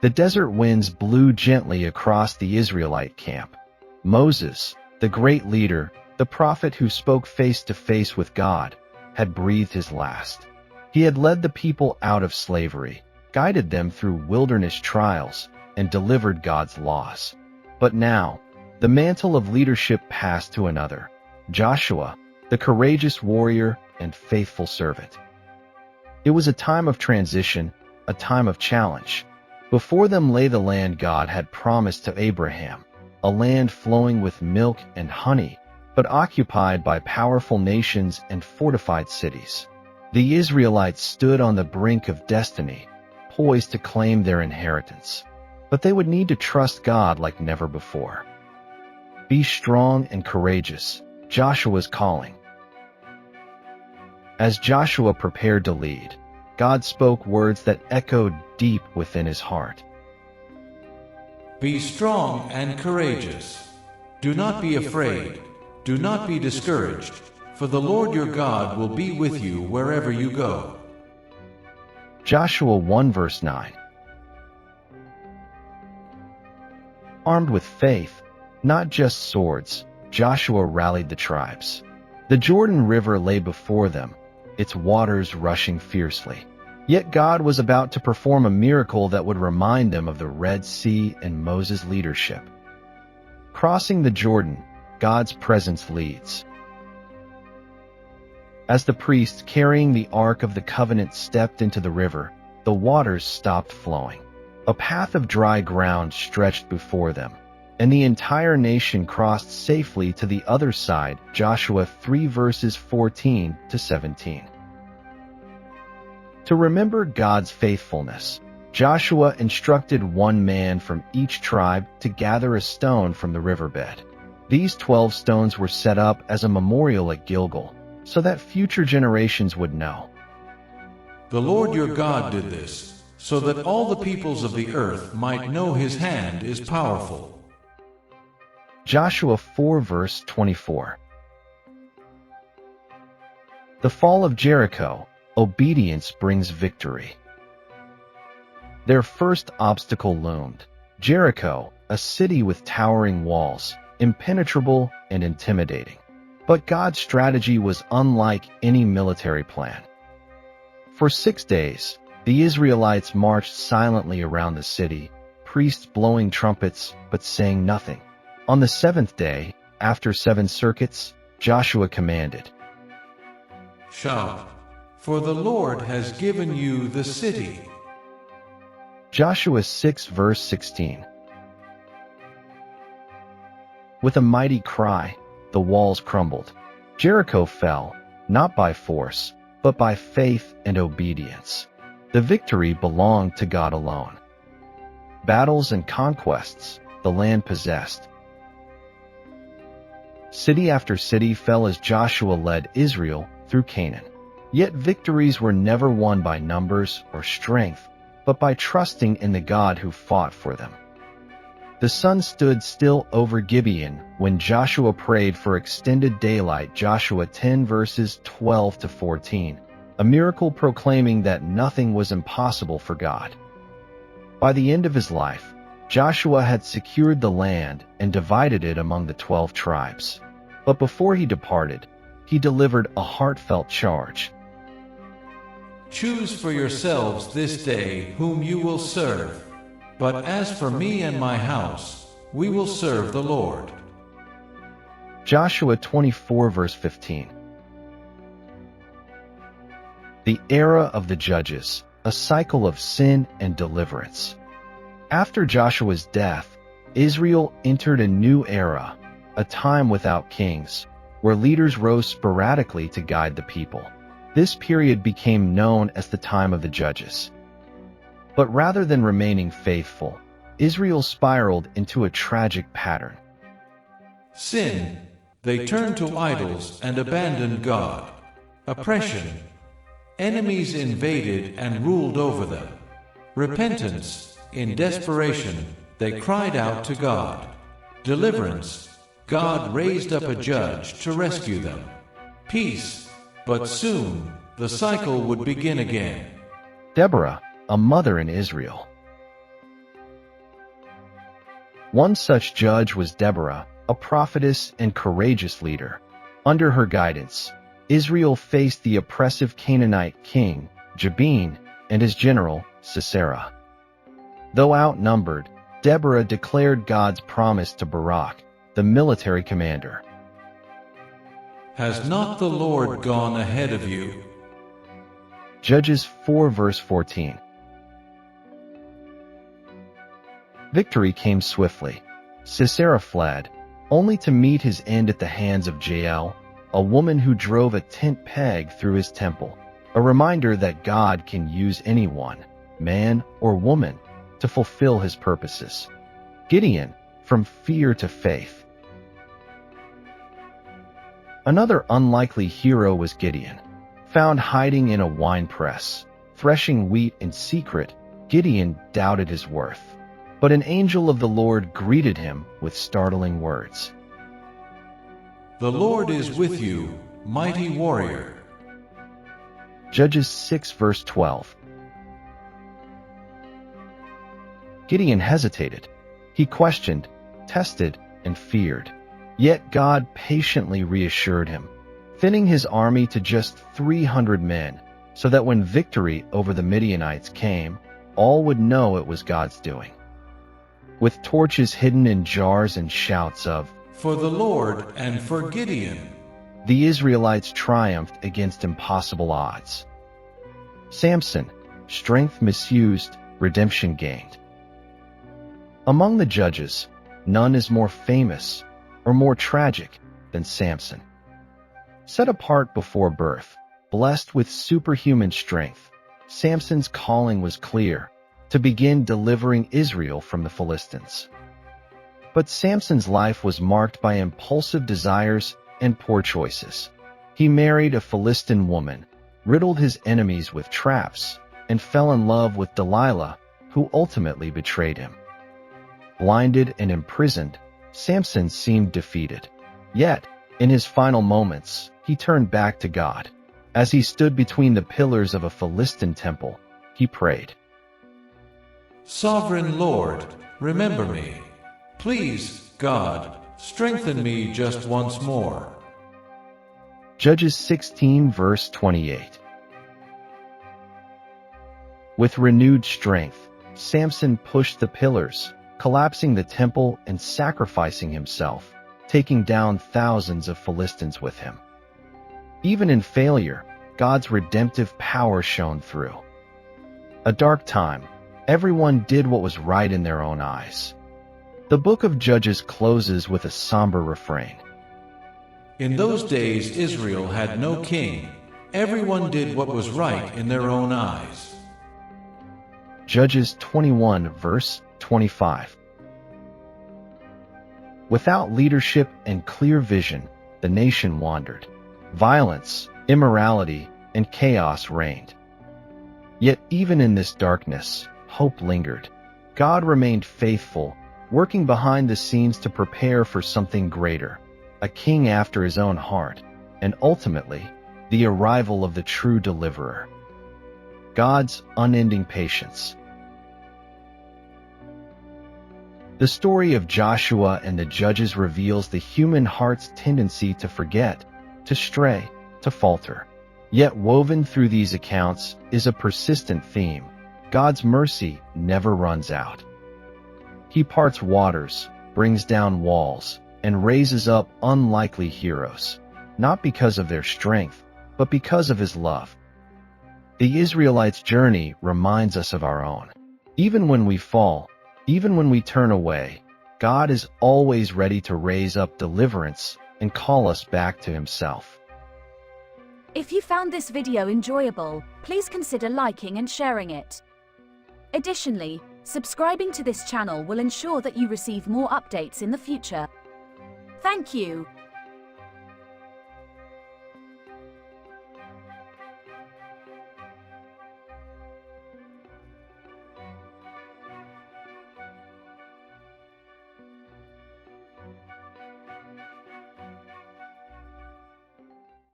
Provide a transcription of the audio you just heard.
The desert winds blew gently across the Israelite camp. Moses, the great leader, the prophet who spoke face to face with God, had breathed his last. He had led the people out of slavery, guided them through wilderness trials, and delivered God's laws. But now, the mantle of leadership passed to another, Joshua, the courageous warrior and faithful servant. It was a time of transition, a time of challenge. Before them lay the land God had promised to Abraham, a land flowing with milk and honey, but occupied by powerful nations and fortified cities. The Israelites stood on the brink of destiny, poised to claim their inheritance. But they would need to trust God like never before. Be strong and courageous, Joshua's calling. As Joshua prepared to lead, God spoke words that echoed deep within his heart. Be strong and courageous. Do not be afraid. Do not be discouraged, for the Lord your God will be with you wherever you go. Joshua 1 verse 9. Armed with faith, not just swords, Joshua rallied the tribes. The Jordan River lay before them, its waters rushing fiercely. Yet God was about to perform a miracle that would remind them of the Red Sea and Moses' leadership. Crossing the Jordan, God's presence leads. As the priests carrying the Ark of the Covenant stepped into the river, the waters stopped flowing. A path of dry ground stretched before them, and the entire nation crossed safely to the other side. Joshua 3 verses 14 to 17. To remember God's faithfulness, Joshua instructed one man from each tribe to gather a stone from the riverbed. These 12 stones were set up as a memorial at Gilgal, so that future generations would know. The Lord your God did this, so that all the peoples of the earth might know his hand is powerful. Joshua 4 verse 24. The fall of Jericho, obedience brings victory. Their first obstacle loomed. Jericho, a city with towering walls, impenetrable and intimidating. But God's strategy was unlike any military plan. For 6 days, the Israelites marched silently around the city, priests blowing trumpets but saying nothing. On the 7th day, after 7 circuits, Joshua commanded, "Shout, for the Lord has given you the city." Joshua 6 verse 16. With a mighty cry, the walls crumbled. Jericho fell, not by force, but by faith and obedience. The victory belonged to God alone. Battles and conquests, the land possessed. City after city fell as Joshua led Israel through Canaan. Yet victories were never won by numbers or strength, but by trusting in the God who fought for them. The sun stood still over Gibeon when Joshua prayed for extended daylight. Joshua 10 verses 12 to 14, a miracle proclaiming that nothing was impossible for God. By the end of his life, Joshua had secured the land and divided it among the 12 tribes. But before he departed, he delivered a heartfelt charge. "Choose for yourselves this day whom you will serve. But as for me and my house, we will serve the Lord." Joshua 24 verse 15. The era of the judges, a cycle of sin and deliverance. After Joshua's death, Israel entered a new era, a time without kings, where leaders rose sporadically to guide the people. This period became known as the time of the judges. But rather than remaining faithful, Israel spiraled into a tragic pattern. Sin, they turned to idols and abandoned God. Oppression, enemies invaded and ruled over them. Repentance, in desperation, they cried out to God. Deliverance, God raised up a judge to rescue them. Peace, but soon the cycle would begin again. Deborah, a mother in Israel. One such judge was Deborah, a prophetess and courageous leader. Under her guidance, Israel faced the oppressive Canaanite king, Jabin, and his general, Sisera. Though outnumbered, Deborah declared God's promise to Barak, the military commander. Has not the Lord gone ahead of you? Judges 4 verse 14. Victory came swiftly. Sisera fled, only to meet his end at the hands of Jael, a woman who drove a tent peg through his temple, a reminder that God can use anyone, man or woman, to fulfill his purposes. Gideon, from fear to faith. Another unlikely hero was Gideon. Found hiding in a wine press, threshing wheat in secret, Gideon doubted his worth. But an angel of the Lord greeted him with startling words. The Lord is with you, mighty warrior. Judges 6 verse 12. Gideon hesitated. He questioned, tested, and feared. Yet God patiently reassured him, thinning his army to just 300 men, so that when victory over the Midianites came, all would know it was God's doing. With torches hidden in jars and shouts of, For the Lord and for Gideon, the Israelites triumphed against impossible odds. Samson, strength misused, redemption gained. Among the judges, none is more famous or more tragic than Samson. Set apart before birth, blessed with superhuman strength, Samson's calling was clear: to begin delivering Israel from the Philistines. But Samson's life was marked by impulsive desires and poor choices. He married a Philistine woman, riddled his enemies with traps, and fell in love with Delilah, who ultimately betrayed him. Blinded and imprisoned, Samson seemed defeated. Yet, in his final moments, he turned back to God. As he stood between the pillars of a Philistine temple, he prayed, Sovereign Lord, remember me. Please, God, strengthen me just once more. Judges 16 verse 28. With renewed strength, Samson pushed the pillars, collapsing the temple and sacrificing himself, taking down thousands of Philistines with him. Even in failure, God's redemptive power shone through. A dark time, everyone did what was right in their own eyes. The book of Judges closes with a somber refrain. In those days Israel had no king. Everyone did what was right in their own eyes. Judges 21 verse 25. Without leadership and clear vision, the nation wandered. Violence, immorality, and chaos reigned. Yet even in this darkness, hope lingered. God remained faithful, working behind the scenes to prepare for something greater, a king after his own heart, and ultimately, the arrival of the true deliverer. God's unending patience. The story of Joshua and the judges reveals the human heart's tendency to forget, to stray, to falter. Yet woven through these accounts is a persistent theme. God's mercy never runs out. He parts waters, brings down walls, and raises up unlikely heroes, not because of their strength, but because of his love. The Israelites' journey reminds us of our own. Even when we fall, even when we turn away, God is always ready to raise up deliverance and call us back to himself. If you found this video enjoyable, please consider liking and sharing it. Additionally, subscribing to this channel will ensure that you receive more updates in the future. Thank you.